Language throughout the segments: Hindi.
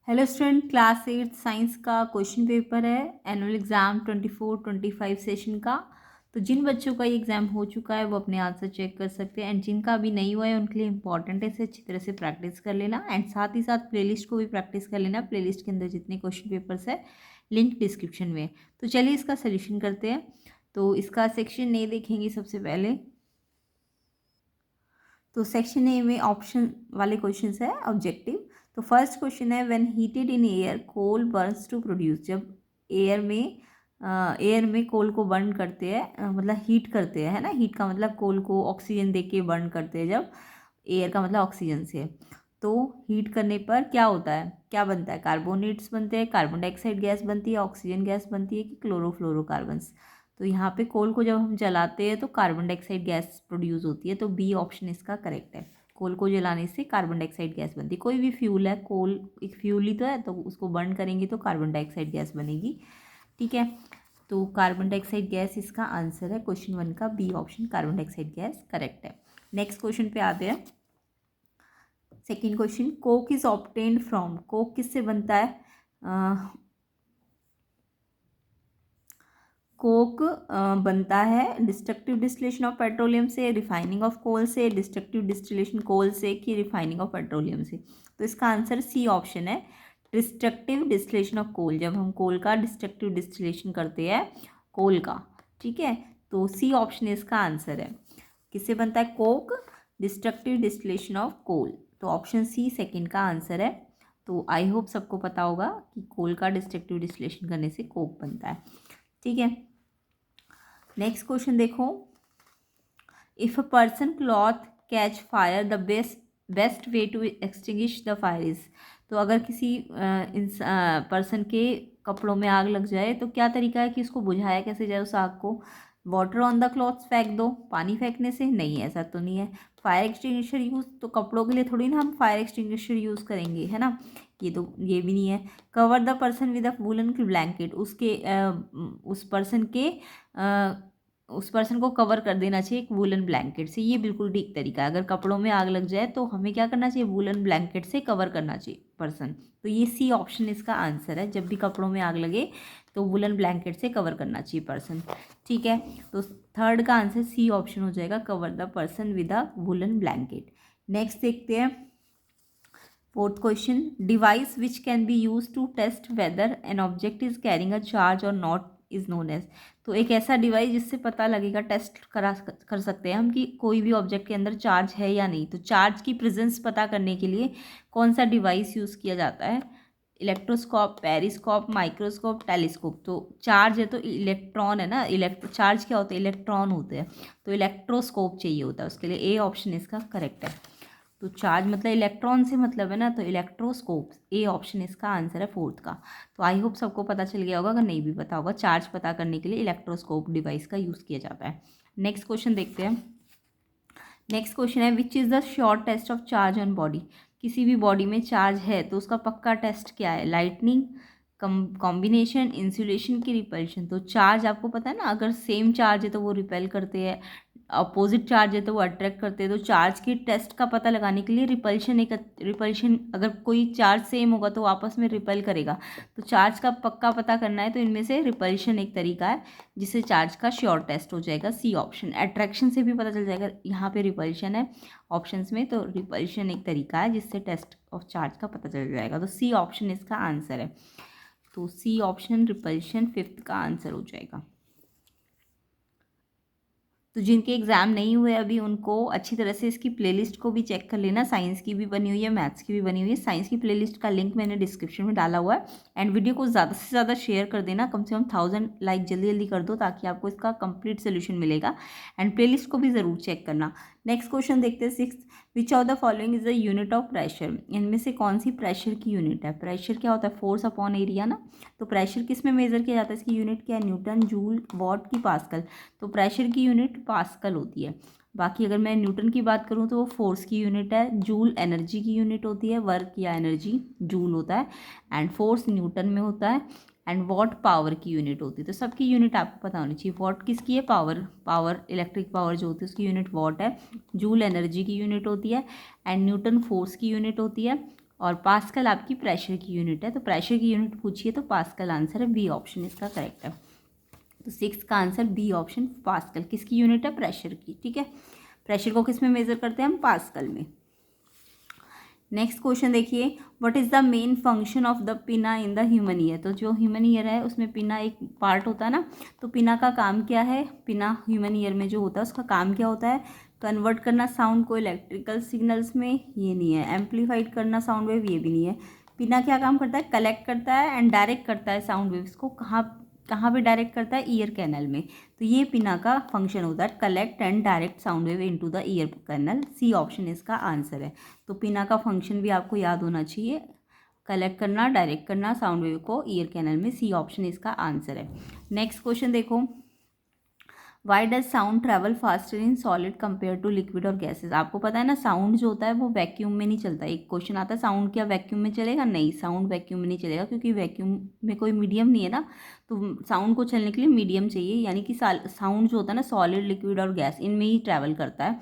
हेलो स्टूडेंट, क्लास 8 साइंस का क्वेश्चन पेपर है एनुअल एग्ज़ाम 24-25 सेशन का। तो जिन बच्चों का ये एग्ज़ाम हो चुका है वो अपने आंसर चेक कर सकते हैं, एंड जिनका अभी नहीं हुआ है उनके लिए इंपॉर्टेंट है इसे अच्छी तरह से प्रैक्टिस कर लेना, एंड साथ ही साथ प्लेलिस्ट को भी प्रैक्टिस कर लेना। प्लेलिस्ट के अंदर जितने क्वेश्चन पेपर्स है लिंक डिस्क्रिप्शन में। तो चलिए इसका सोल्यूशन करते हैं। तो इसका सेक्शन ए देखेंगे सबसे पहले। तो सेक्शन ए में ऑप्शन वाले क्वेश्चन है ऑब्जेक्टिव। तो फर्स्ट क्वेश्चन है, when heated in air coal burns to produce. जब एयर में कोल को बर्न करते हैं, मतलब हीट करते हैं, है ना। हीट का मतलब कोल को ऑक्सीजन दे के बर्न करते हैं। जब एयर का मतलब ऑक्सीजन से है, तो हीट करने पर क्या होता है, क्या बनता है? कार्बोनेट्स बनते हैं, कार्बन डाइऑक्साइड गैस बनती है, ऑक्सीजन गैस बनती है कि क्लोरोफ्लोरोकार्बन्स। तो यहाँ पे कोल को जब हम जलाते हैं तो कार्बन डाइऑक्साइड गैस प्रोड्यूस होती है। तो बी ऑप्शन इसका करेक्ट है। कोल को जलाने से कार्बन डाइऑक्साइड गैस बनती है। कोई भी फ्यूल है, कोल एक फ्यूल ही तो है, तो उसको बर्न करेंगे तो कार्बन डाइऑक्साइड गैस बनेगी। ठीक है, तो कार्बन डाइऑक्साइड गैस इसका आंसर है क्वेश्चन 1 का। B option carbon dioxide gas correct है। नेक्स्ट क्वेश्चन पे आते हैं। Second question, coke is obtained from. Coke किससे बनता है? कोक बनता है डिस्ट्रक्टिव डिस्टिलेशन ऑफ पेट्रोलियम से, रिफाइनिंग ऑफ कोल से, डिस्ट्रक्टिव डिस्टिलेशन कोल से कि रिफाइनिंग ऑफ पेट्रोलियम से। तो इसका आंसर सी ऑप्शन है, डिस्ट्रक्टिव डिस्टिलेशन ऑफ कोल। जब हम कोल का डिस्ट्रक्टिव डिस्टिलेशन करते हैं कोल का, ठीक है, तो सी ऑप्शन इसका आंसर है। किससे बनता है coke? Destructive distillation of coal. तो ऑप्शन सी सेकंड का आंसर है। तो आई होप सबको पता होगा कि कोल का डिस्ट्रक्टिव डिस्टिलेशन करने से कोक बनता है। ठीक है, नेक्स्ट क्वेश्चन देखो। If a person cloth catch fire the best way to extinguish the fire is. तो अगर किसी पर्सन के कपड़ों में आग लग जाए तो क्या तरीका है कि उसको बुझाया कैसे जाए उस आग को? वाटर ऑन द क्लॉथ्स फेंक दो, पानी फेंकने से? नहीं, ऐसा तो नहीं है। फायर एक्सटिंग्विशर यूज़, तो कपड़ों के लिए थोड़ी ना हम फायर एक्सटिंग्विशर यूज़ करेंगे, है ना। ये भी नहीं है। Cover the person with a woollen blanket. उस पर्सन को कवर कर देना चाहिए एक वुलन ब्लैंकेट से। ये बिल्कुल ठीक तरीका है। अगर कपड़ों में आग लग जाए तो हमें क्या करना चाहिए? वुलन ब्लैंकेट से कवर करना चाहिए पर्सन। तो ये सी ऑप्शन इसका आंसर है। जब भी कपड़ों में आग लगे तो वुलन ब्लैंकेट से कवर करना चाहिए पर्सन। ठीक है, तो थर्ड का आंसर सी ऑप्शन हो जाएगा, cover the person with a woollen blanket. Next देखते हैं fourth question, device which can be use to test whether an object is carrying a charge or not is known as. तो एक ऐसा डिवाइस जिससे पता लगेगा, टेस्ट कर सकते हैं हम कि कोई भी ऑब्जेक्ट के अंदर चार्ज है या नहीं। तो चार्ज की प्रेजेंस पता करने के लिए कौन सा डिवाइस यूज़ किया जाता है? Electroscope, periscope, microscope, telescope. तो चार्ज है तो इलेक्ट्रॉन है ना, चार्ज क्या होता है? इलेक्ट्रॉन होते हैं। तो इलेक्ट्रोस्कोप चाहिए होता है उसके लिए। ए ऑप्शन इसका करेक्ट है। तो चार्ज मतलब इलेक्ट्रॉन से मतलब है ना, तो इलेक्ट्रोस्कोप। ए ऑप्शन इसका आंसर है फोर्थ का। तो आई होप सबको पता चल गया होगा, अगर नहीं भी पता होगा, चार्ज पता करने के लिए इलेक्ट्रोस्कोप डिवाइस का यूज़ किया जाता है। नेक्स्ट क्वेश्चन देखते हैं। नेक्स्ट क्वेश्चन है, which is the sure test of charge on body. किसी भी बॉडी में चार्ज है तो उसका पक्का टेस्ट क्या है? लाइटनिंग, कॉम्बिनेशन, इंसुलेशन की रिपल्शन। तो चार्ज आपको पता है ना, अगर सेम चार्ज है तो वो रिपेल करते हैं, अपोजिट चार्ज है तो वो अट्रैक्ट करते हैं। तो चार्ज की टेस्ट का पता लगाने के लिए रिपल्शन, अगर कोई चार्ज सेम होगा तो आपस में रिपेल करेगा। तो चार्ज का पक्का पता करना है तो इनमें से रिपल्शन एक तरीका है जिससे चार्ज का श्योर टेस्ट हो जाएगा। C option. अट्रैक्शन से भी पता चल जाएगा, यहाँ पे रिपल्शन है ऑप्शंस में, तो रिपल्शन एक तरीका है जिससे टेस्ट ऑफ चार्ज का पता चल जाएगा। तो सी ऑप्शन इसका आंसर है। तो सी ऑप्शन रिपल्शन फिफ्थ का आंसर हो जाएगा। तो जिनके एग्ज़ाम नहीं हुए अभी उनको अच्छी तरह से इसकी प्लेलिस्ट को भी चेक कर लेना। साइंस की भी बनी हुई है, मैथ्स की भी बनी हुई है। साइंस की प्लेलिस्ट का लिंक मैंने डिस्क्रिप्शन में डाला हुआ है। एंड वीडियो को ज़्यादा से ज़्यादा शेयर कर देना, कम से कम 1000 लाइक जल्दी जल्दी कर दो ताकि आपको इसका कंप्लीट सोल्यूशन मिलेगा। एंड प्लेलिस्ट को भी ज़रूर चेक करना। नेक्स्ट क्वेश्चन देखते हैं six, which of the following is the unit of pressure. इनमें से कौन सी प्रेशर की यूनिट है? प्रेशर क्या होता है? फोर्स अपॉन एरिया ना। तो प्रेशर किस में मेजर किया जाता है? इसकी यूनिट क्या है? न्यूटन, जूल, वॉट की पास्कल। तो प्रेशर की यूनिट पास्कल होती है। बाकी अगर मैं न्यूटन की बात करूँ तो वो फोर्स की यूनिट है। जूल एनर्जी की यूनिट होती है, वर्क या एनर्जी जूल होता है, एंड फोर्स न्यूटन में होता है, एंड वॉट पावर की यूनिट होती है। तो सबकी यूनिट आपको पता होनी चाहिए। वॉट किसकी है? पावर इलेक्ट्रिक पावर जो होती है उसकी यूनिट वॉट है। जूल एनर्जी की यूनिट होती है, एंड न्यूटन फोर्स की यूनिट होती है, और पास्कल आपकी प्रेशर की यूनिट है, तो प्रेशर की यूनिट पूछिए तो पास्कल आंसर है, बी ऑप्शन इसका करेक्ट है। तो 6 का आंसर बी ऑप्शन पास्कल। किसकी यूनिट है? प्रेशर की। ठीक है, प्रेशर को किस में मेजर करते हैं हम? पास्कल में। नेक्स्ट क्वेश्चन देखिए, what is the main function of the पिना इन द ह्यूमन ईयर। तो जो ह्यूमन ईयर है उसमें पिना एक पार्ट होता है ना, तो पिना का काम क्या है? पिना ह्यूमन ईयर में जो होता है उसका काम क्या होता है? कन्वर्ट करना साउंड को इलेक्ट्रिकल सिग्नल्स में, ये नहीं है। एम्पलीफाइड करना साउंड वेव, ये भी नहीं है। पिना क्या काम करता है? कलेक्ट करता है एंड डायरेक्ट करता है साउंड वेव्स को। कहाँ कहाँ पे डायरेक्ट करता है? ईयर कैनल में। तो ये पिना का फंक्शन होता है, collect and direct sound wave into the ear canal. C option इसका आंसर है। तो पिना का फंक्शन भी आपको याद होना चाहिए, कलेक्ट करना, डायरेक्ट करना साउंड वेव को ईयर कैनल में। सी ऑप्शन इसका आंसर है। नेक्स्ट क्वेश्चन देखो, why does sound travel faster in solid compare to liquid और गैसेज। आपको पता है ना, साउंड जो होता है वो वैक्यूम में नहीं चलता। एक क्वेश्चन आता है, साउंड क्या वैक्यूम में चलेगा? नहीं, साउंड वैक्यूम में नहीं चलेगा, क्योंकि वैक्यूम में कोई मीडियम नहीं है ना। तो साउंड को चलने के लिए मीडियम चाहिए, यानी कि साउंड जो होता है ना, सॉलिड, लिक्विड और गैस, इनमें ही ट्रैवल करता है।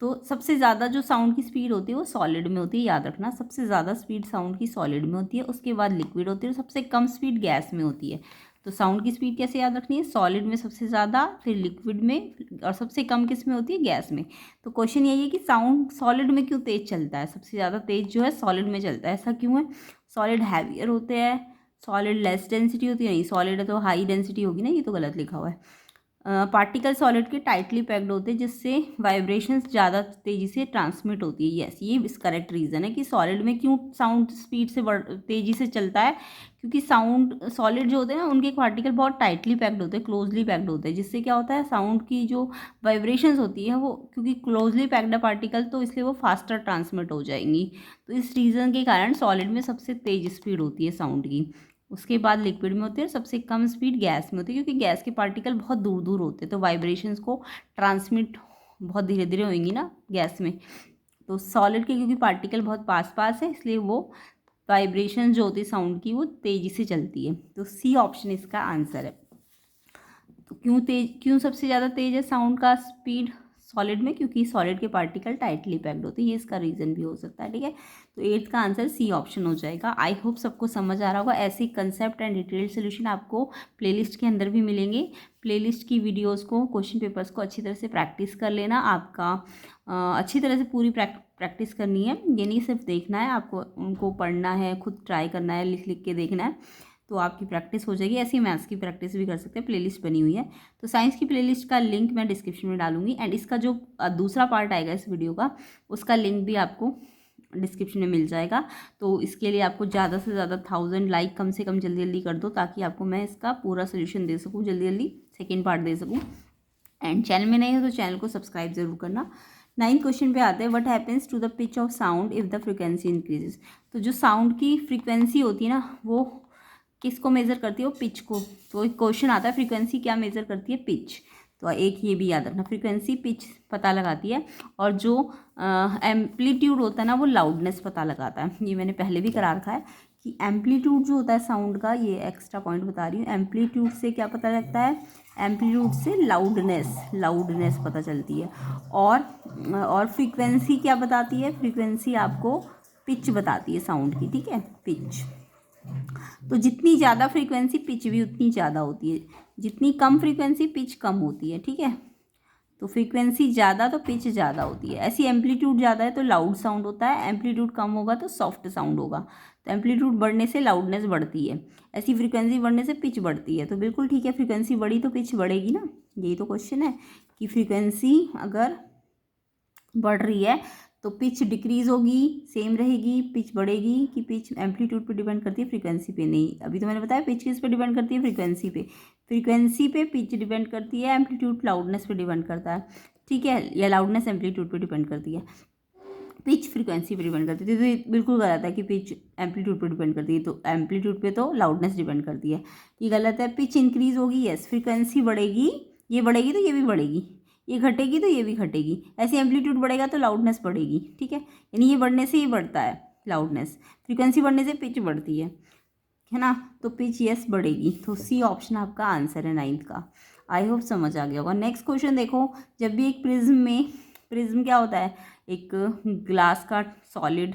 तो सबसे ज़्यादा जो साउंड की स्पीड होती है वो सॉलिड में होती है, याद रखना। सबसे ज़्यादा स्पीड साउंड की सॉलिड में होती है, उसके बाद लिक्विड होती है, और सबसे कम स्पीड गैस में होती है। तो साउंड की स्पीड कैसे याद रखनी है? सॉलिड में सबसे ज़्यादा, फिर लिक्विड में, और सबसे कम किस में होती है? गैस में। तो क्वेश्चन यही है कि साउंड सॉलिड में क्यों तेज चलता है? सबसे ज़्यादा तेज जो है सॉलिड में चलता है, ऐसा क्यों है? सॉलिड हैवियर होते हैं, सॉलिड लेस डेंसिटी होती है। नहीं, सॉलिड है तो हाई डेंसिटी होगी ना, ये तो गलत लिखा हुआ है। पार्टिकल सॉलिड के टाइटली पैक्ड होते हैं, जिससे वाइब्रेशंस ज़्यादा तेज़ी से ट्रांसमिट होती है। यस, ये इस करेक्ट रीज़न है कि सॉलिड में क्यों साउंड स्पीड से तेज़ी से चलता है, क्योंकि साउंड सॉलिड जो होते हैं ना, उनके पार्टिकल बहुत टाइटली पैक्ड होते हैं, क्लोजली पैक्ड होते हैं, जिससे क्या होता है, साउंड की जो वाइब्रेशंस होती है वो, क्योंकि क्लोजली पैक्ड है पार्टिकल, तो इसलिए वो फास्टर ट्रांसमिट हो जाएंगी। तो इस रीज़न के कारण सॉलिड में सबसे तेज़ स्पीड होती है साउंड की, उसके बाद लिक्विड में होती है, और सबसे कम स्पीड गैस में होती है, क्योंकि गैस के पार्टिकल बहुत दूर दूर होते हैं, तो वाइब्रेशंस को ट्रांसमिट बहुत धीरे धीरे होंगी ना गैस में। तो सॉलिड के क्योंकि पार्टिकल बहुत पास पास है, इसलिए वो वाइब्रेशन जो होती है साउंड की वो तेज़ी से चलती है। तो सी ऑप्शन इसका आंसर है। तो क्यों सबसे ज़्यादा तेज है साउंड का स्पीड सॉलिड में? क्योंकि सॉलिड के पार्टिकल टाइटली पैक्ड होते हैं, ये इसका रीज़न भी हो सकता है। ठीक है, तो 8th का आंसर सी ऑप्शन हो जाएगा। आई होप सबको समझ आ रहा होगा। ऐसे कंसेप्ट एंड डिटेल्ड सोल्यूशन आपको प्लेलिस्ट के अंदर भी मिलेंगे। प्लेलिस्ट की वीडियोस को, क्वेश्चन पेपर्स को अच्छी तरह से प्रैक्टिस कर लेना। आपका अच्छी तरह से पूरी प्रैक्टिस करनी है, ये नहीं सिर्फ देखना है, आपको उनको पढ़ना है, खुद ट्राई करना है, लिख लिख के देखना है, तो आपकी प्रैक्टिस हो जाएगी। ऐसी मैथ्स की प्रैक्टिस भी कर सकते हैं, प्लेलिस्ट बनी हुई है। तो साइंस की प्लेलिस्ट का लिंक मैं डिस्क्रिप्शन में डालूंगी, एंड इसका जो दूसरा पार्ट आएगा इस वीडियो का, उसका लिंक भी आपको डिस्क्रिप्शन में मिल जाएगा। तो इसके लिए आपको ज़्यादा से ज़्यादा 1000 लाइक कम से कम जल्दी जल्दी कर दो, ताकि आपको मैं इसका पूरा सोल्यूशन दे सकूँ, जल्दी जल्दी सेकेंड पार्ट दे सकूँ। एंड चैनल में नहीं हो तो चैनल को सब्सक्राइब जरूर करना। 9th क्वेश्चन पे आते हैं, what happens to the pitch of sound if the frequency increases. तो जो साउंड की फ्रीक्वेंसी होती है ना, वो किसको मेज़र करती है? वो पिच को। तो एक क्वेश्चन आता है, फ्रीक्वेंसी क्या मेज़र करती है? पिच। तो एक ये भी याद रखना, फ्रीक्वेंसी पिच पता लगाती है, और जो एम्पलीट्यूड होता है ना, वो लाउडनेस पता लगाता है। ये मैंने पहले भी करा रखा है कि एम्पलीट्यूड जो होता है साउंड का, ये एक्स्ट्रा पॉइंट बता रही हूँ, एम्पलीट्यूड से क्या पता लगता है? एम्पलीट्यूड से लाउडनेस पता चलती है। और फ्रीक्वेंसी क्या बताती है? फ्रीक्वेंसी आपको पिच बताती है साउंड की। ठीक है, पिच। तो जितनी ज़्यादा फ्रीक्वेंसी पिच भी उतनी ज़्यादा होती है, जितनी कम फ्रीक्वेंसी पिच कम होती है। ठीक है, तो फ्रीक्वेंसी ज़्यादा तो पिच ज़्यादा होती है। ऐसी एम्पलीट्यूड ज़्यादा है तो लाउड साउंड होता है, एम्पलीट्यूड कम होगा तो सॉफ्ट साउंड होगा। तो एम्पलीट्यूड बढ़ने से लाउडनेस बढ़ती है, ऐसी फ्रीक्वेंसी बढ़ने से पिच बढ़ती है। तो बिल्कुल ठीक है, फ्रीक्वेंसी बढ़ी तो पिच बढ़ेगी ना। यही तो क्वेश्चन है कि फ्रीक्वेंसी अगर बढ़ रही है तो पिच डिक्रीज होगी, सेम रहेगी, पिच बढ़ेगी, कि पिच एम्पलीट्यूड पे डिपेंड करती है, फ्रीक्वेंसी पे नहीं। अभी तो मैंने बताया पिच किस पे डिपेंड करती है? फ्रीक्वेंसी पे। फ्रीक्वेंसी पे पिच डिपेंड करती है, एम्पलीट्यूड लाउडनेस पे डिपेंड करता है। ठीक है, या लाउडनेस एम्पलीट्यूड पे डिपेंड करती है, पिच फ्रीक्वेंसी पे डिपेंड करती है। तो ये बिल्कुल गलत है कि पिच एम्पलीट्यूड पे डिपेंड करती है, तो एम्पलीट्यूड पे तो लाउडनेस डिपेंड करती है, ये गलत है। पिच इंक्रीज होगी, यस, फ्रीक्वेंसी बढ़ेगी, ये बढ़ेगी तो ये भी बढ़ेगी, ये घटेगी तो ये भी घटेगी। ऐसे एम्पलीट्यूड बढ़ेगा तो लाउडनेस बढ़ेगी। ठीक है, यानी ये बढ़ने से ये बढ़ता है लाउडनेस, फ्रीक्वेंसी बढ़ने से पिच बढ़ती है ना। तो पिच यस बढ़ेगी। तो सी ऑप्शन आपका आंसर है 9th का। आई होप समझ आ गया होगा। नेक्स्ट क्वेश्चन देखो, जब भी एक प्रिज्म क्या होता है? एक ग्लास का सॉलिड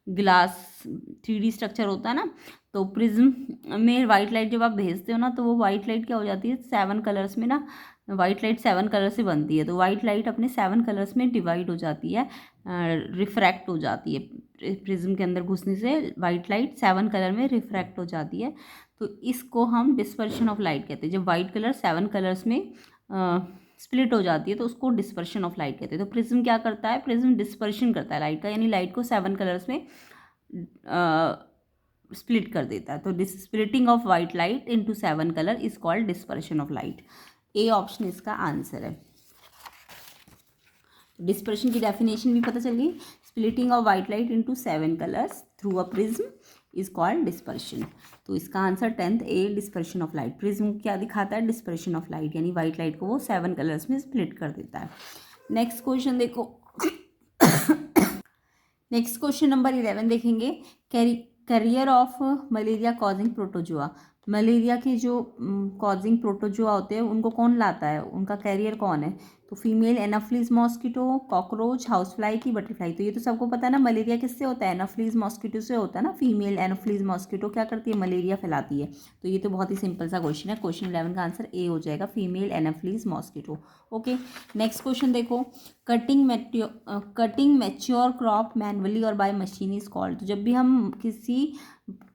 ग्लास 3D स्ट्रक्चर होता है ना, तो प्रिज्म में वाइट लाइट जब आप भेजते हो ना, तो वो वाइट लाइट क्या हो जाती है, 7 कलर्स में ना, वाइट लाइट 7 कलर से बनती है, तो वाइट लाइट अपने 7 कलर्स में डिवाइड हो जाती है, रिफ्रैक्ट हो जाती है। प्रिज्म के अंदर घुसने से वाइट लाइट 7 कलर में रिफ्रैक्ट हो जाती है, तो इसको हम डिस्पर्शन ऑफ लाइट कहते हैं। जब वाइट कलर 7 कलर्स में स्प्लिट हो जाती है तो उसको डिस्पर्शन ऑफ लाइट कहते हैं। तो प्रिज्म क्या करता है, प्रिज्म डिस्पर्शन करता है लाइट का, यानी लाइट को 7 कलर्स में स्प्लिट कर देता है। तो splitting of white light into 7 colour is called dispersion of light. A option इसका आंसर है। डिस्पर्शन की डेफिनेशन भी पता चल गई, splitting of white light into 7 colours through a prism is called dispersion. तो इसका answer 10th A, dispersion of light. Prism क्या दिखाता है, डिस्पर्शन ऑफ लाइट, यानी वाइट लाइट को वो 7 कलर्स में स्प्लिट कर देता है। नेक्स्ट क्वेश्चन देखो, नेक्स्ट क्वेश्चन नंबर 11 देखेंगे। Carrier of malaria causing protozoa. Malaria के जो कॉजिंग प्रोटोजुआ होते हैं उनको कौन लाता है, उनका कैरियर कौन है, तो female Anopheles mosquito, cockroach, housefly की बटरफ्लाई। तो ये तो सबको पता है ना, मलेरिया किससे होता है, एनाफ्लीज मॉस्किटो से होता है ना। फीमेल एनाफ्लीज मॉस्किटो क्या करती है, मलेरिया फैलाती है। तो ये तो बहुत ही सिंपल सा क्वेश्चन है, क्वेश्चन 11 का आंसर ए हो जाएगा, female Anopheles mosquito. Okay, next question देखो, कटिंग मैच्योर क्रॉप मैनुअली और बाय मशीन इज कॉल्ड। तो जब भी हम किसी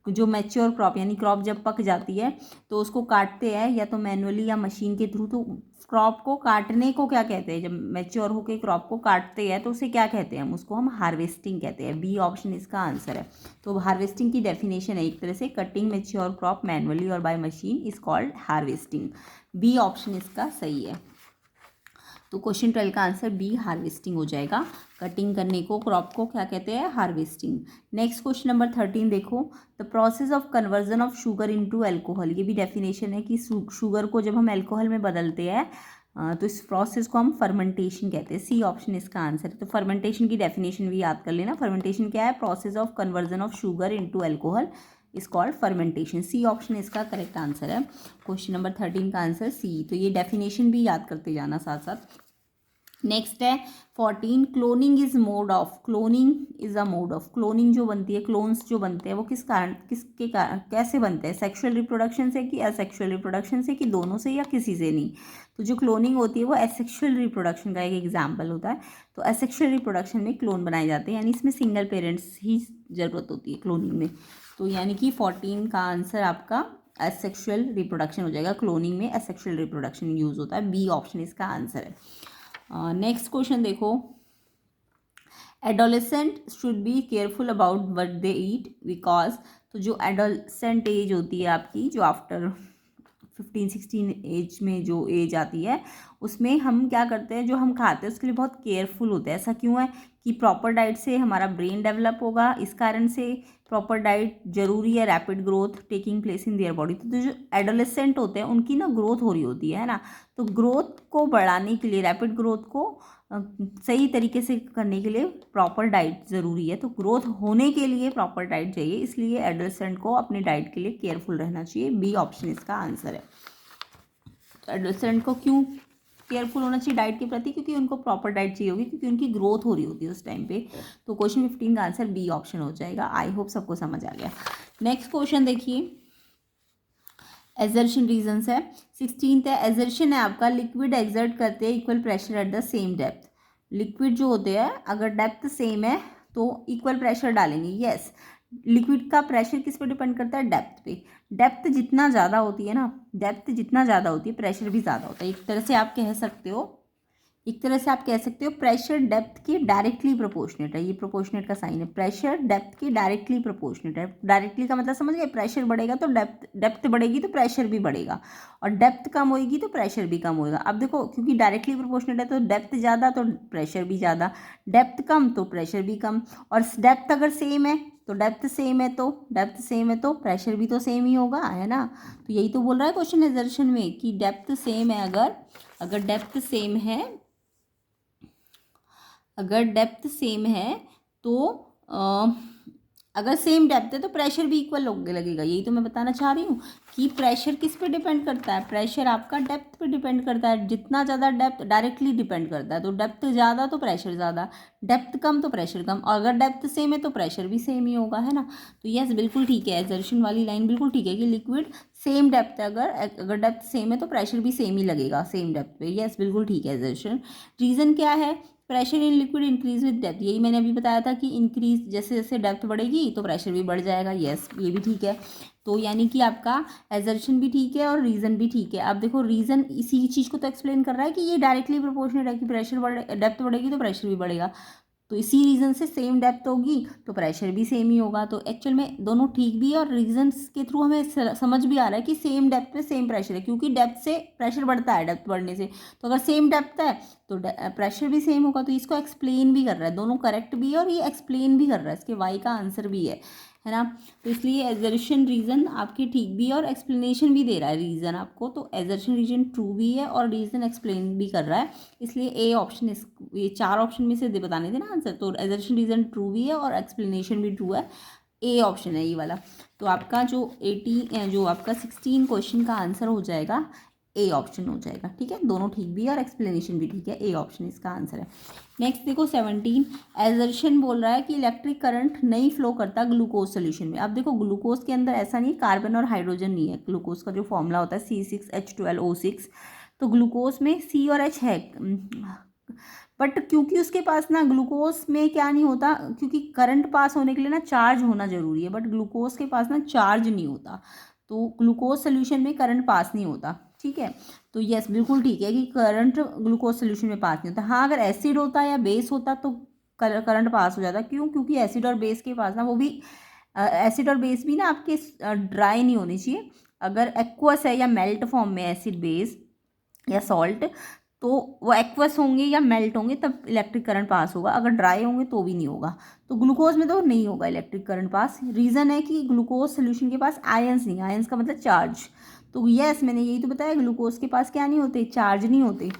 जो मैच्योर क्रॉप यानी क्रॉप जब पक जाती है तो उसको काटते हैं या तो मैनुअली या मशीन के थ्रू, तो क्रॉप को काटने को क्या कहते हैं, जब मैच्योर होकर क्रॉप को काटते हैं तो उसे क्या कहते हैं, उसको हम हार्वेस्टिंग कहते हैं। बी ऑप्शन इसका आंसर है। तो हार्वेस्टिंग की डेफिनेशन है एक तरह से, कटिंग मैच्योर क्रॉप मैनुअली और by machine is called harvesting. B option इसका सही है। तो क्वेश्चन 12 का आंसर बी, हार्वेस्टिंग हो जाएगा। कटिंग करने को, क्रॉप को क्या कहते हैं, हार्वेस्टिंग। नेक्स्ट क्वेश्चन नंबर 13 देखो, the process of conversion of sugar into alcohol. ये भी डेफिनेशन है कि शुगर को जब हम अल्कोहल में बदलते हैं तो इस प्रोसेस को हम फर्मेंटेशन कहते हैं। सी ऑप्शन इसका आंसर है। तो फर्मेंटेशन की डेफिनेशन भी याद कर लेना। फर्मेंटेशन क्या है, process of conversion of sugar into alcohol is called fermentation. C option इसका करेक्ट आंसर है। क्वेश्चन नंबर 13 का आंसर सी। तो ये डेफिनेशन भी याद करते जाना साथ साथ। नेक्स्ट है 14, cloning is mode of. Cloning is a mode of. Cloning जो बनती है, क्लोन्स जो बनते हैं वो किस कारण, किसके कारण, कैसे बनते हैं, सेक्सुअल रिप्रोडक्शन से कि असेक्सुअल रिप्रोडक्शन से, कि दोनों से या किसी से नहीं। तो जो क्लोनिंग होती है वो एसेक्सुअल रिप्रोडक्शन का एक एग्जाम्पल होता है। तो एसेक्सुअल रिप्रोडक्शन में क्लोन बनाए जाते हैं, यानी इसमें सिंगल पेरेंट्स ही ज़रूरत होती है क्लोनिंग में। तो यानी कि 14 का आंसर आपका एसेक्सुअल रिप्रोडक्शन हो जाएगा। क्लोनिंग में एसेक्सुअल रिप्रोडक्शन यूज होता है। बी ऑप्शन इसका आंसर है। नेक्स्ट क्वेश्चन देखो, adolescent should be careful about what they eat because. तो जो एडोलेसेंट एज होती है आपकी, जो आफ्टर 15-16 एज में जो एज आती है, उसमें हम क्या करते हैं, जो हम खाते हैं उसके लिए बहुत केयरफुल होते हैं। ऐसा क्यों है कि प्रॉपर डाइट से हमारा ब्रेन डेवलप होगा, इस कारण से प्रॉपर डाइट जरूरी है, rapid growth taking place in their body. तो जो एडोलेसेंट होते हैं उनकी ना ग्रोथ हो रही होती है ना, तो ग्रोथ को बढ़ाने के लिए, रैपिड ग्रोथ को सही तरीके से करने के लिए प्रॉपर डाइट ज़रूरी है। तो ग्रोथ होने के लिए प्रॉपर डाइट चाहिए, इसलिए एडोलेसेंट को अपने डाइट के लिए केयरफुल रहना चाहिए। बी ऑप्शन इसका आंसर है। तो एडोलेसेंट को क्यों केयरफुल होना चाहिए डाइट के प्रति, क्योंकि उनको प्रॉपर डाइट चाहिए होगी, क्योंकि उनकी ग्रोथ हो रही होती है उस टाइम पे। तो क्वेश्चन 15 का आंसर बी ऑप्शन हो जाएगा। आई होप सबको समझ आ गया। नेक्स्ट क्वेश्चन देखिए, एजर्शन रीजंस है। 16th है, एजर्शन है आपका, लिक्विड एग्जर्ट करते हैं equal pressure at the same depth. Liquid जो होते हैं अगर डेप्थ सेम है तो इक्वल प्रेशर डालेंगे। यस, लिक्विड का प्रेशर किस पे डिपेंड करता है, डेप्थ पे। डेप्थ जितना ज़्यादा होती है ना, डेप्थ जितना ज़्यादा होती है प्रेशर भी ज़्यादा होता है। एक तरह से आप कह सकते हो, एक तरह से आप कह सकते हो प्रेशर डेप्थ के डायरेक्टली प्रोपोर्शनेट है। ये प्रोपोर्शनेट का साइन है, प्रेशर डेप्थ के डायरेक्टली प्रोपोर्शनेट है। डायरेक्टली का मतलब समझ गए, प्रेशर बढ़ेगा तो डेप्थ बढ़ेगी तो प्रेशर भी बढ़ेगा, और डेप्थ कम होगी तो प्रेशर भी कम होगा। अब देखो, क्योंकि डायरेक्टली प्रोपोर्शनेट है तो डेप्थ ज़्यादा तो प्रेशर भी ज़्यादा, डेप्थ कम तो प्रेशर भी कम, और डेप्थ अगर सेम है तो डेप्थ सेम है तो प्रेशर भी तो सेम ही होगा, है ना। तो यही तो बोल रहा है क्वेश्चन एजर्शन में कि डेप्थ सेम है, अगर डेप्थ सेम है, अगर डेप्थ सेम है तो अगर सेम डेप्थ है तो प्रेशर भी इक्वल लगेगा। यही तो मैं बताना चाह रही हूँ कि प्रेशर किस पे डिपेंड करता है, प्रेशर आपका डेप्थ पे डिपेंड करता है। जितना ज़्यादा डेप्थ डायरेक्टली डिपेंड करता है, तो डेप्थ ज़्यादा तो प्रेशर ज़्यादा, डेप्थ कम तो प्रेशर कम, और अगर डेप्थ सेम है तो प्रेशर भी सेम ही होगा, है ना। तो यस बिल्कुल ठीक है, एजर्शन वाली लाइन बिल्कुल ठीक है कि लिक्विड सेम डेप्थ है, अगर डेप्थ सेम है तो प्रेशर भी सेम ही लगेगा सेम डेप्थ पे। यस बिल्कुल ठीक है एजर्शन। रीज़न क्या है, pressure in liquid increase with depth, यही मैंने अभी बताया था कि इंक्रीज जैसे जैसे डेप्थ बढ़ेगी तो प्रेशर भी बढ़ जाएगा। यस ये भी ठीक है। तो यानी कि आपका एजर्शन भी ठीक है और रीज़न भी ठीक है। अब देखो रीज़न इसी चीज़ को तो एक्सप्लेन कर रहा है कि ये डायरेक्टली प्रोपोर्शनल है कि प्रेशर बढ़े, डेप्थ बढ़ेगी तो प्रेशर भी बढ़ेगा। तो इसी रीज़न से सेम डेप्थ होगी तो प्रेशर भी सेम ही होगा। तो एक्चुअल में दोनों ठीक भी है और रीजंस के थ्रू हमें समझ भी आ रहा है कि सेम डेप्थ पे सेम प्रेशर है, क्योंकि डेप्थ से प्रेशर बढ़ता है डेप्थ बढ़ने से। तो अगर सेम डेप्थ है तो प्रेशर भी सेम होगा। तो इसको एक्सप्लेन भी कर रहा है, दोनों करेक्ट भी है और ये एक्सप्लेन भी कर रहा है, इसके वाई का आंसर भी है ना। तो इसलिए एजर्शन रीज़न आपकी ठीक भी है और एक्सप्लेनेशन भी दे रहा है रीज़न आपको। तो एजर्शन रीजन ट्रू भी है और रीज़न एक्सप्लेन भी कर रहा है, इसलिए ए ऑप्शन इस ये 4 ऑप्शन में से बताने थे ना आंसर। तो एजर्शन रीज़न ट्रू भी है और एक्सप्लेनेशन भी ट्रू है, ए ऑप्शन है ये वाला। तो आपका जो आपका 16 क्वेश्चन का आंसर हो जाएगा ए ऑप्शन हो जाएगा। ठीक है, दोनों ठीक भी है और एक्सप्लेनेशन भी ठीक है, ए ऑप्शन इसका आंसर है। नेक्स्ट देखो 17, एजर्शन बोल रहा है कि इलेक्ट्रिक करंट नहीं फ्लो करता ग्लूकोज सोल्यूशन में। अब देखो ग्लूकोज के अंदर ऐसा नहीं, कार्बन और हाइड्रोजन नहीं है। ग्लूकोज का जो फॉर्मूला होता है C6H12O6, तो ग्लूकोज में C और H है, बट क्योंकि उसके पास ना ग्लूकोज में क्या नहीं होता, क्योंकि करंट पास होने के लिए ना चार्ज होना जरूरी है, बट ग्लूकोज के पास ना चार्ज नहीं होता, तो ग्लूकोज सोल्यूशन में करंट पास नहीं होता। ठीक है, तो यस बिल्कुल ठीक है कि करंट ग्लूकोज सोल्यूशन में पास नहीं होता। हाँ अगर एसिड होता या बेस होता तो करंट पास हो जाता। क्यों, क्योंकि एसिड और बेस के पास ना वो भी एसिड और बेस भी ना आपके ड्राई नहीं होनी चाहिए। अगर एक्वस है या मेल्ट फॉर्म में एसिड बेस या सॉल्ट, तो वो एक्वस होंगे या मेल्ट होंगे तब इलेक्ट्रिक करंट पास होगा, अगर ड्राई होंगे तो भी नहीं होगा। तो ग्लूकोज में तो नहीं होगा इलेक्ट्रिक करंट पास। रीज़न है कि ग्लूकोज सोल्यूशन के पास आयंस नहीं, आयंस का मतलब चार्ज। तो यस मैंने यही तो बताया, ग्लूकोज के पास क्या नहीं होते, चार्ज नहीं होते।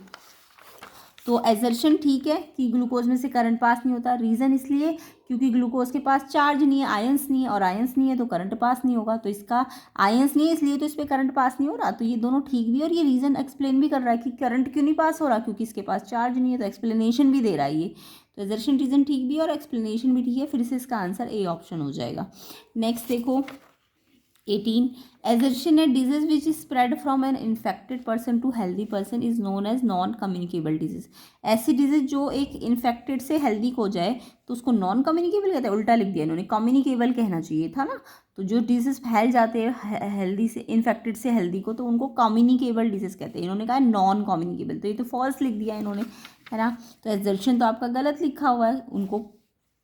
तो एजर्शन ठीक है कि ग्लूकोज में से करंट पास नहीं होता। रीज़न इसलिए क्योंकि ग्लूकोज के पास चार्ज नहीं है, आयंस नहीं है, और आयंस नहीं है तो करंट पास नहीं होगा। तो इसका आयंस नहीं है इसलिए तो इस पर करंट पास नहीं हो रहा। तो ये दोनों ठीक भी है और ये रीज़न एक्सप्लेन भी कर रहा है कि करंट क्यों नहीं पास हो रहा, क्योंकि इसके पास चार्ज नहीं है। तो एक्सप्लेनेशन भी दे रहा है ये। तो एजर्शन रीज़न ठीक भी है और एक्सप्लेनेशन भी ठीक है, फिर से इसका आंसर ए ऑप्शन हो जाएगा। नेक्स्ट देखो 18, assertion a disease which is spread from an infected person to healthy person is known as non communicable disease। ऐसी डिजीज जो एक इन्फेक्टेड से हेल्दी को जाए तो उसको नॉन कम्युनिकेबल कहते हैं। उल्टा लिख दिया इन्होंने, कम्युनिकेबल कहना चाहिए था ना। तो जो डिजीज फैल जाते हैं हेल्दी से इन्फेक्टेड से हेल्दी को तो उनको कम्युनिकेबल डिजीज कहते हैं, इन्होंने कहा नॉन कम्युनिकेबल, तो ये तो फॉल्स लिख दिया इन्होंने, है ना। तो एजर्शन तो आपका गलत लिखा हुआ है, उनको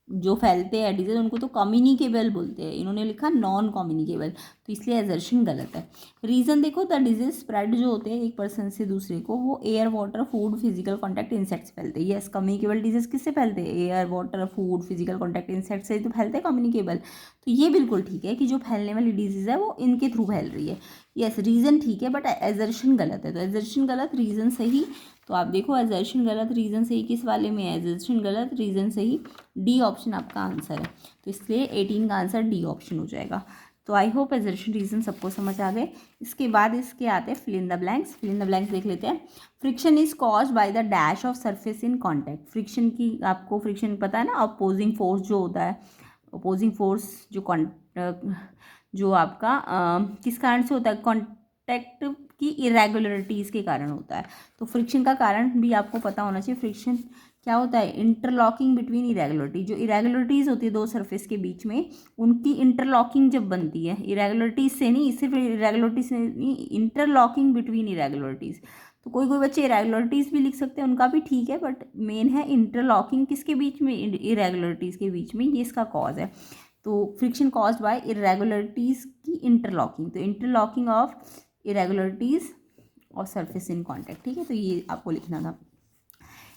जो फैलते हैं डिजीज उनको तो कम्युनिकेबल बोलते हैं, इन्होंने लिखा नॉन कम्युनिकेबल, तो इसलिए एजर्शन गलत है। रीज़न देखो, द डिजीज स्प्रेड जो होते हैं एक पर्सन से दूसरे को, वो air water food physical contact insect से फैलते हैं। यस कम्युनिकेबल डिजीज किससे फैलते हैं, air water food physical contact insect से तो फैलते हैं कम्युनिकेबल। तो ये बिल्कुल ठीक है कि जो फैलने वाली डिजीज है वो इनके थ्रू फैल रही है। यस रीज़न ठीक है बट एजर्शन गलत है। तो एजर्शन गलत रीज़न सही। तो आप देखो एजर्शन गलत रीज़न सही किस वाले में है, एजर्शन गलत रीज़न सही, डी ऑप्शन आपका आंसर है। तो इसलिए 18 का आंसर डी ऑप्शन हो जाएगा। तो आई होप एजर्शन रीज़न सबको समझ आ गए। इसके बाद इसके आते हैं fill in the blanks. Fill in the blanks देख लेते हैं। Friction is caused by the dash of surface in contact. Friction की आपको फ्रिक्शन पता है ना, अपोजिंग फोर्स जो होता है, अपोजिंग फोर्स जो आपका किस कारण से होता है, कॉन्टैक्ट की इरेगुलरिटीज़ के कारण होता है। तो फ्रिक्शन का कारण भी आपको पता होना चाहिए। फ्रिक्शन क्या होता है, इंटरलॉकिंग बिटवीन इरेगुलरिटी, जो इरेगुलरिटीज़ होती है दो सरफेस के बीच में उनकी इंटरलॉकिंग जब बनती है, इरेगुलरिटीज़ से नहीं, सिर्फ इरेगुलरिटी से नहीं, इंटरलॉकिंग बिटवीन इरेगुलरिटीज़। तो कोई कोई बच्चे इरेगुलरिटीज़ भी लिख सकते हैं, उनका भी ठीक है, बट मेन है इंटरलॉकिंग किसके बीच में, इरेगुलरिटीज़ के बीच में, ये इसका कॉज है। तो फ्रिक्शन कॉज्ड बाय इरेगुलरिटीज़ की इंटरलॉकिंग, तो इंटरलॉकिंग ऑफ इरेगुलरिटीज़ और सरफेस इन कॉन्टैक्ट। ठीक है, तो ये आपको लिखना था।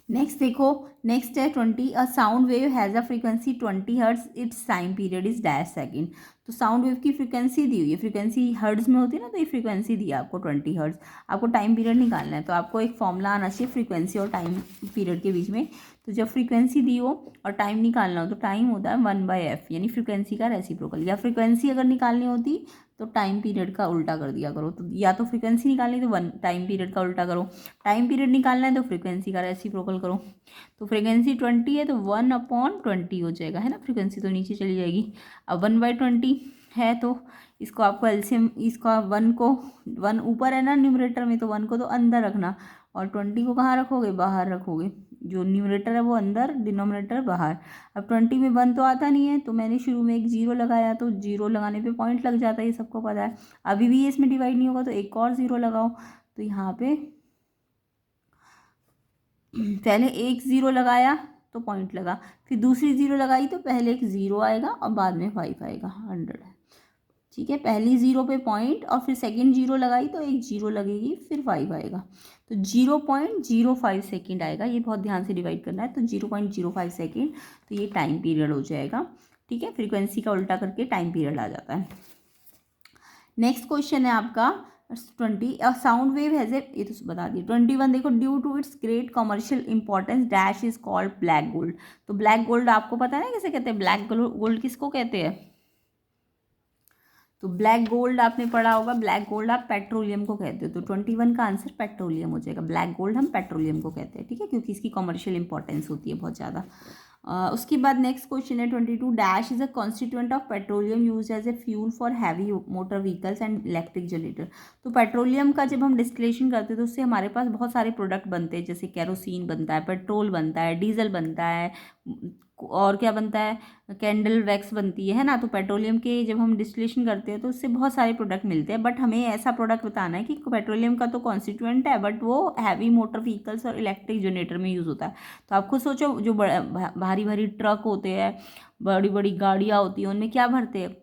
नेक्स्ट देखो, नेक्स्ट है 20, a sound wave has a frequency 20 hertz, it's time period is dash second. तो साउंड वेव की फ्रीक्वेंसी दी हुई है, फ्रीक्वेंसी हर्ट्ज में होती है ना, तो ये फ्रीक्वेंसी दी है आपको 20 हर्ट्ज। आपको टाइम पीरियड निकालना है, तो आपको एक फॉर्मूला आना चाहिए फ्रीक्वेंसी और टाइम पीरियड के बीच में। तो जब फ्रीक्वेंसी दी हो और टाइम निकालना हो तो टाइम होता है 1/f, यानी फ्रीक्वेंसी का रेसिप्रोकल। या फ्रीक्वेंसी अगर निकालनी होती तो टाइम पीरियड का उल्टा कर दिया करो। तो या तो फ्रीक्वेंसी निकालनी तो टाइम पीरियड का उल्टा करो, टाइम पीरियड निकालना है तो फ्रीक्वेंसी का रेसिप्रोकल करो। तो फ्रीक्वेंसी 20 है तो 1/20 हो जाएगा, है ना, फ्रीक्वेंसी तो नीचे चली जाएगी। अब 1/20 है तो इसको आपको एलसीएम, इसका 1 ऊपर है ना न्यूमरेटर में, तो 1 को तो अंदर रखना और 20 को कहाँ रखोगे, बाहर रखोगे। जो न्यूमरेटर है वो अंदर, डिनोमिनेटर बाहर। अब 20 में 1 तो आता नहीं है तो मैंने शुरू में एक 0 लगाया, तो 0 लगाने पे पॉइंट लग जाता है, ये सबको पता है। अभी भी ये इसमें डिवाइड नहीं होगा तो एक और 0 लगाओ। तो यहाँ पे पहले एक 0 लगाया तो पॉइंट लगा, फिर दूसरी 0 लगाई तो पहले एक 0 आएगा और बाद में 5 आएगा, 100 है। ठीक है, पहली 0 पे पॉइंट और फिर सेकंड 0 लगाई तो एक 0 लगेगी, फिर 5 आएगा, तो 0.05 सेकेंड आएगा। ये बहुत ध्यान से डिवाइड करना है। तो 0.05 सेकेंड, तो ये टाइम पीरियड हो जाएगा। ठीक है, फ्रीक्वेंसी का उल्टा करके टाइम पीरियड आ जाता है। नेक्स्ट क्वेश्चन है आपका 20, साउंड वेव हैज ए, ये तो बता दिए। 21 देखो, due to its great commercial importance dash is called black gold. तो ब्लैक गोल्ड आपको पता है ना कैसे कहते हैं, ब्लैक गोल्ड किसको कहते हैं। तो ब्लैक गोल्ड आपने पढ़ा होगा, ब्लैक गोल्ड आप पेट्रोलियम को कहते हो। तो 21 का आंसर पेट्रोलियम हो जाएगा। ब्लैक गोल्ड हम पेट्रोलियम को कहते हैं, ठीक है, क्योंकि इसकी कमर्शियल इंपॉर्टेंस होती है बहुत ज़्यादा। उसके बाद नेक्स्ट क्वेश्चन है 22, dash is a constituent of petroleum use as a fuel for heavy motor vehicles and electric generator. तो पेट्रोलियम का जब हम डिस्टिलेशन करते हैं तो उससे हमारे पास बहुत सारे प्रोडक्ट बनते हैं, जैसे कैरोसिन बनता है, पेट्रोल बनता है, डीजल बनता है, और क्या बनता है, कैंडल वैक्स बनती है ना। तो पेट्रोलियम के जब हम डिस्टिलेशन करते हैं तो उससे बहुत सारे प्रोडक्ट मिलते हैं, बट हमें ऐसा प्रोडक्ट बताना है कि पेट्रोलियम का तो कॉन्स्टिट्यूएंट है बट वो हैवी मोटर व्हीकल्स और इलेक्ट्रिक जनरेटर में यूज़ होता है। तो आप खुद सोचो, जो भारी भारी ट्रक होते हैं, बड़ी बड़ी गाड़ियाँ होती हैं, उनमें क्या भरते हैं,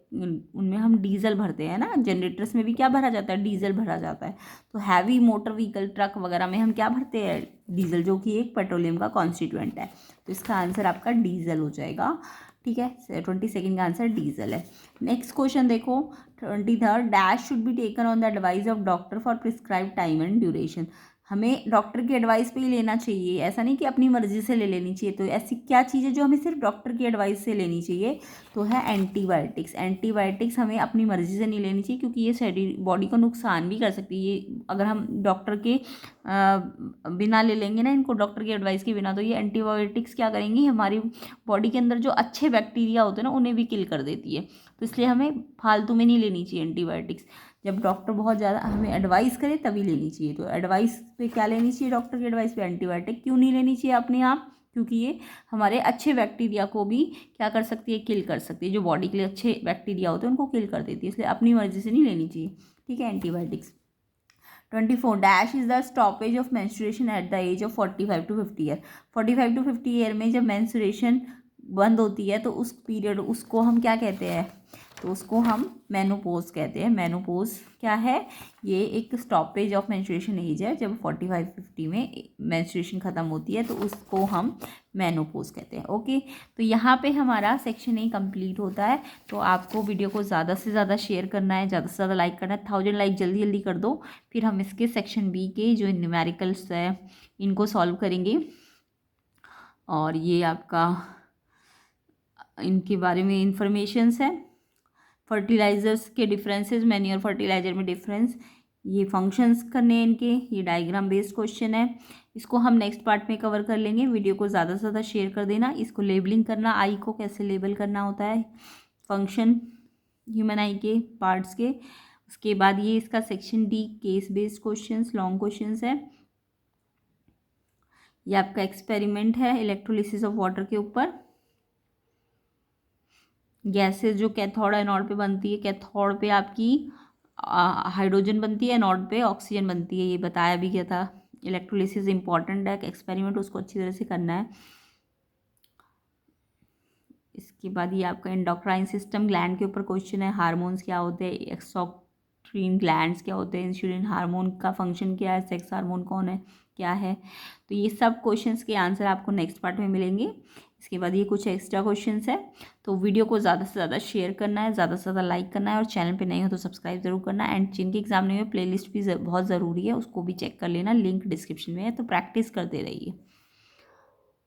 उनमें हम डीजल भरते हैं ना। जनरेटर्स में भी क्या भरा जाता है, डीजल भरा जाता है। तो हैवी मोटर व्हीकल ट्रक वगैरह में हम क्या भरते हैं, डीजल, जो कि एक पेट्रोलियम का कॉन्स्टिट्यूएंट है। तो इसका आंसर आपका डीजल हो जाएगा। ठीक है, 22 का आंसर डीजल है। नेक्स्ट क्वेश्चन देखो 23, dash should be taken on the advice of doctor for prescribe time and duration. हमें डॉक्टर की एडवाइस पे ही लेना चाहिए, ऐसा नहीं कि अपनी मर्जी से ले लेनी चाहिए। तो ऐसी क्या चीज़ है जो हमें सिर्फ डॉक्टर की एडवाइस से लेनी चाहिए, तो है एंटीबायोटिक्स। एंटीबायोटिक्स हमें अपनी मर्जी से नहीं लेनी चाहिए क्योंकि ये शरीर बॉडी को नुकसान भी कर सकती है। ये अगर हम डॉक्टर के बिना ले लेंगे ना इनको, डॉक्टर की एडवाइस के बिना, तो ये एंटीबायोटिक्स क्या करेंगी, हमारी बॉडी के अंदर जो अच्छे बैक्टीरिया होते हैं ना उन्हें भी किल कर देती है। तो इसलिए हमें फालतू में नहीं लेनी चाहिए एंटीबायोटिक्स। जब डॉक्टर बहुत ज़्यादा हमें एडवाइस करे तभी लेनी चाहिए। तो एडवाइस पे क्या लेनी चाहिए, डॉक्टर की एडवाइस पे एंटीबायोटिक क्यों नहीं लेनी चाहिए अपने आप, क्योंकि ये हमारे अच्छे बैक्टीरिया को भी क्या कर सकती है, किल कर सकती है। जो बॉडी के लिए अच्छे बैक्टीरिया होते हैं उनको किल कर देती है, इसलिए अपनी मर्जी से नहीं लेनी चाहिए। ठीक है, antibiotics. 24, dash is the stoppage of menstruation at the age of 45 to 50 year. 45 to 50 year में जब मेंस्ट्रुएशन बंद होती है तो उस पीरियड, उसको हम क्या कहते हैं, तो उसको हम मेनोपॉज कहते हैं। मेनोपॉज क्या है, ये एक स्टॉपेज ऑफ मेंस्ट्रुएशन एज है। जब 45-50 में मेंस्ट्रुएशन ख़त्म होती है तो उसको हम मेनोपॉज कहते हैं। ओके, तो यहाँ पे हमारा सेक्शन ए कंप्लीट होता है। तो आपको वीडियो को ज़्यादा से ज़्यादा शेयर करना है, ज़्यादा से ज़्यादा लाइक करना है। 1000 लाइक जल्दी जल्दी कर दो, फिर हम इसके सेक्शन बी के जो न्यूमेरिकल्स है इनको सॉल्व करेंगे। और ये आपका इनके बारे में इंफॉर्मेशंस है। फर्टिलाइजर्स के डिफरेंसेस, मैन्योर फर्टिलाइजर में डिफरेंस, ये फंक्शंस करने हैं इनके, ये डायग्राम बेस्ड क्वेश्चन है। इसको हम नेक्स्ट पार्ट में कवर कर लेंगे। वीडियो को ज़्यादा से ज़्यादा शेयर कर देना। इसको लेबलिंग करना, आई को कैसे लेबल करना होता है, फंक्शन ह्यूमन आई के पार्ट्स के। उसके बाद ये इसका section D case based questions, long questions है। ये आपका एक्सपेरिमेंट है इलेक्ट्रोलिसिस ऑफ वाटर के ऊपर। गैसेस जो कैथोड एनोड पे बनती है, कैथोड पे आपकी हाइड्रोजन बनती है, एनोड पे ऑक्सीजन बनती है, ये बताया भी गया था। इलेक्ट्रोलिसिस इंपॉर्टेंट है, एक्सपेरिमेंट उसको अच्छी तरह से करना है। इसके बाद ये आपका एंडोक्राइन सिस्टम, ग्लैंड के ऊपर क्वेश्चन है। हार्मोन्स क्या होते हैं, एक्सोक्राइन ग्लैंड्स क्या होते हैं, इंसुलिन हार्मोन का फंक्शन क्या है, सेक्स हार्मोन कौन है, क्या है। तो ये सब क्वेश्चंस के आंसर आपको नेक्स्ट पार्ट में मिलेंगे। इसके बाद ये कुछ एक्स्ट्रा क्वेश्चंस है। तो वीडियो को ज़्यादा से ज़्यादा शेयर करना है, ज़्यादा से ज़्यादा लाइक करना है, और चैनल पे नहीं हो तो सब्सक्राइब जरूर करना है। एंड जिनके एग्जाम नहीं हुए, प्लेलिस्ट भी बहुत ज़रूरी है, उसको भी चेक कर लेना, लिंक डिस्क्रिप्शन में है। तो प्रैक्टिस करते रहिए।